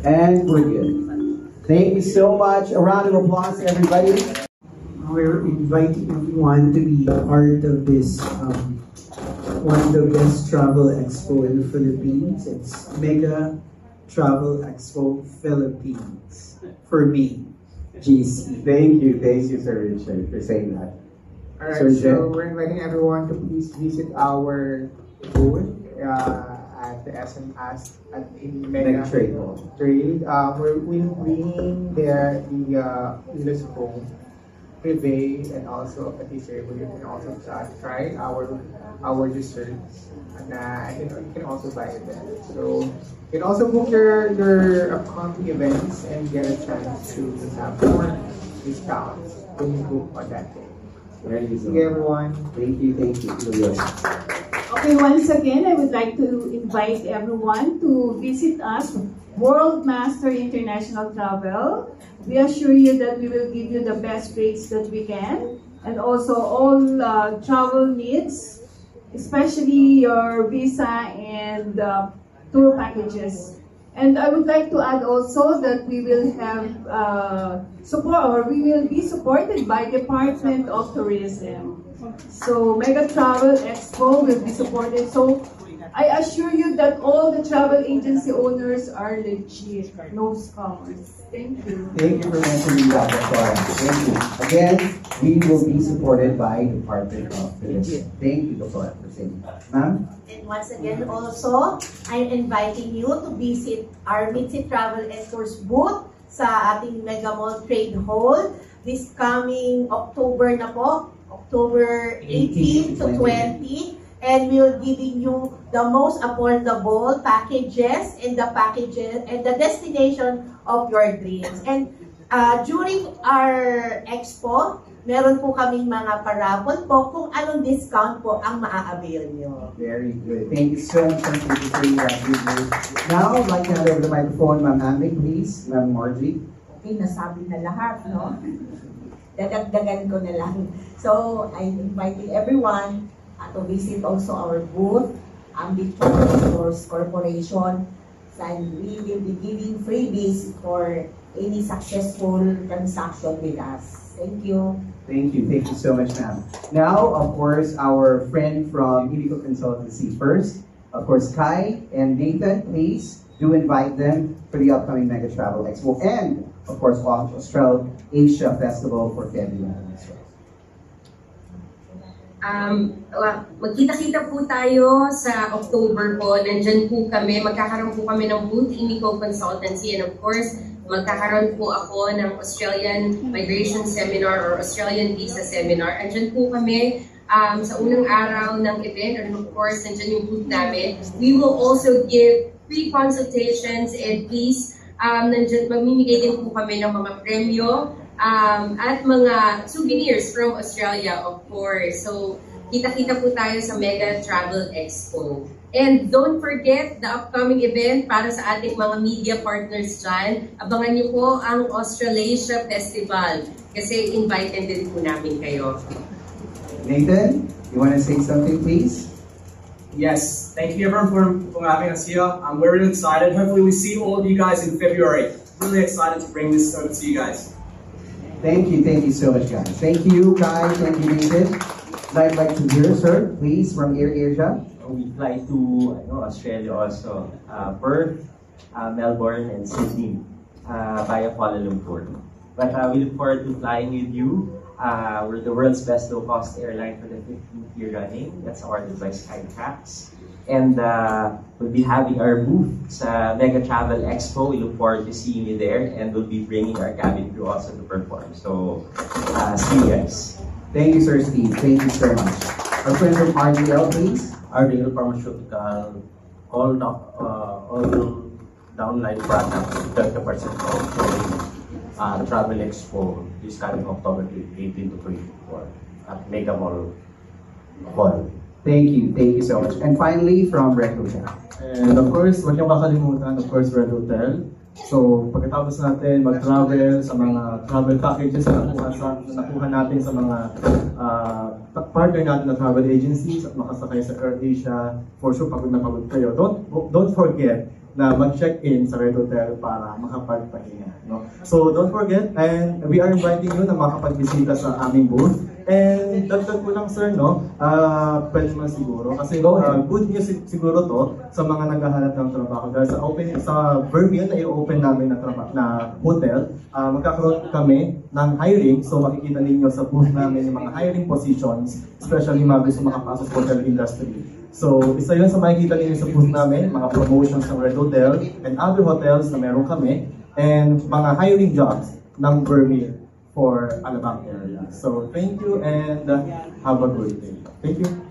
And we're good. Thank you so much. A round of applause, everybody. We're inviting everyone to be part of this one of the best travel expo in the Philippines. It's Mega Travel Expo Philippines. For me, GC. Thank you, Sir Richard, for saying that. Alright, so we're inviting everyone to please visit our booth at the SMS at in Mega Trade Hall. We're bringing there the Illusco, Privé, and also a patisserie where you can also try our desserts, and you can also buy it there. So you can also book your upcoming events and get a chance to have more discounts when you book on that day. Thank you, everyone. Thank you. Okay, once again, I would like to invite everyone to visit us, World Master International Travel. We assure you that we will give you the best rates that we can, and also all travel needs, especially your visa and tour packages. And I would like to add also that we will have support, or we will be supported by Department of Tourism. So Mega Travel Expo will be supported. So I assure you that all the travel agency owners are legit, no scammers. Thank you. Thank you for mentioning that, Dr. Thank you. Again, we will be supported by Department of Tourism. Thank you, Dr. for saying that. Ma'am? And once again, also, I'm inviting you to visit our Mitzi Travel and Tours booth sa ating Mega Mall Trade Hall this coming October na po, October 18 to 20. And we're giving you the most affordable packages and the destination of your dreams. And during our expo, meron po kaming mga parapol po kung anong discount po ang maa-avail nyo. Very good. Thank you so much for saying that. Now, I'd like to hand over the microphone, Ma'am Andy, please. Ma'am Margie. Okay, nasabi na lahat, no? Dadagdagan ko na lang. So, I'm inviting everyone to visit also our booth, Victoria Tours Corporation, and we will be giving freebies for any successful transaction with us. Thank you. Thank you so much, ma'am. Now, of course, our friend from Ibico Consultancy first. Of course, Kai and Nathan, please do invite them for the upcoming Mega Travel Expo and, of course, Austral Asia Festival for February. Magkita-kita po tayo sa October po. Nandyan po kami. Magkakaroon po kami ng booth, Imico Consultancy. And of course, magkakaroon po ako ng Australian Migration Seminar or Australian Visa Seminar. Andyan po kami sa unang araw ng event. And of course, nandyan yung booth namin. We will also give free consultations and please, nandyan, mamimigay din po kami ng mga premyo at mga souvenirs from Australia, of course. So, kita-kita po tayo sa Mega Travel Expo. And don't forget the upcoming event para sa ating mga media partners dyan. Abangan niyo po ang Australasia Festival kasi invited din po namin kayo. Nathan, you want to say something, please? Yes, thank you everyone for having us here. We're really excited. Hopefully we see all of you guys in February. Really excited to bring this over to you guys. Thank you so much, guys. Thank you, Kai. Thank you, Nathan. I'd like to hear, sir, please, from Air Asia. We fly to Australia also, Perth, Melbourne, and Sydney via Kuala Lumpur. But we look forward to flying with you. We're the world's best low-cost airline for the 15th year running. That's awarded by Skytrax. And we'll be having our booth sa Mega Travel Expo. We look forward to seeing you there, and we'll be bringing our cabin crew also to perform. So, see you guys. Thank you, Sir Steve. Thank you so much. Our friend from RDL, please. RDL Pharmaceutical, all downline products, 30% off during Travel Expo this coming October 18 to 24 at Mega Mall Hall. Thank you so much. And finally, from Red Hotel. And of course, huwag niyong kakalimutan, of course, Red Hotel. So, pagkatapos natin mag-travel sa mga travel packages na nakuha natin sa mga partner natin na travel agencies at makasakay sa Air Asia, for sure, pagod na pagod kayo. Don't forget, na mag-check-in sa Red Hotel para makapagpahinga. No? So don't forget, and we are inviting you na makapagbisita sa aming booth. And dagdag ko lang sir, no, pwede man siguro, kasi good news siguro to sa mga naghahanap ng trabaho. Dahil sa Vermil na i-open namin na hotel, magkakaroon kami ng hiring, so makikita ninyo sa booth namin yung mga hiring positions, especially mga gusto makapasok sa hotel industry. So, isa yun sa makikita ninyo sa booth namin, mga promotions ng Red Hotel and other hotels na meron kami, and mga hiring jobs ng Vermil for Alabang area. So, thank you and have a good day. Thank you.